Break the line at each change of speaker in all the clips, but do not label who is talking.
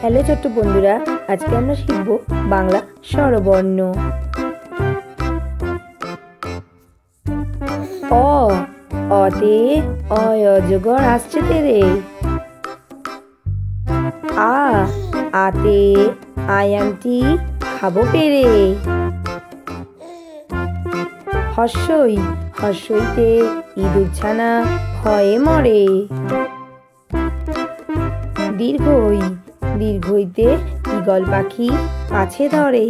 Hello ছোট্ট বন্ধুরা, আজকে আমরা শিখব বাংলা স্বরবর্ণ। অ, অতে অজগর আসছে তেরে। আ, আতে আয়ামটি খাবো পেরে। হর্ষই, হর্ষইতে ইঁদুর ছানা ভয়ে মরে। দীর্ঘই, দীর্ঘইতে ঈগল পাখি কাছে ধরে।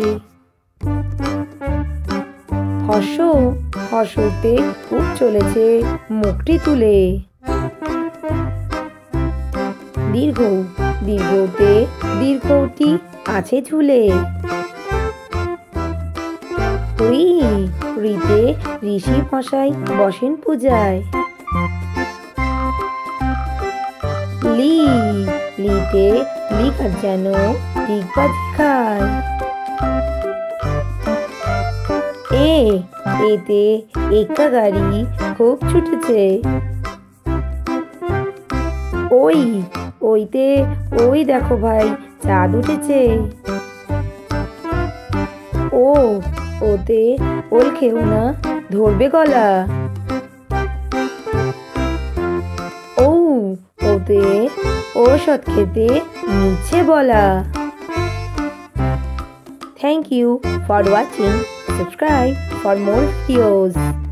হর্ষ, হর্ষতে খুব চলেছে মুখটি তুলে। দীর্ঘ, দীর্ঘতে দীর্ঘটি আছে ঝুলে। ঋ, ঋতে ঋষি মশাই বসেন পূজায়। লি, লিতে লিকার যেন ডিগবাজি খায়। এ, এতে একা গাড়ি খুব ছুটেছে। ওই, ওইতে ওই দেখো ভাই চাঁদ উঠেছে। ও, ওতে ওল খেও না ধরবে গলা। ও, ওতে ঔষধ খেতে নিচ্ছে বলা। Thank you for watching. Subscribe for more videos.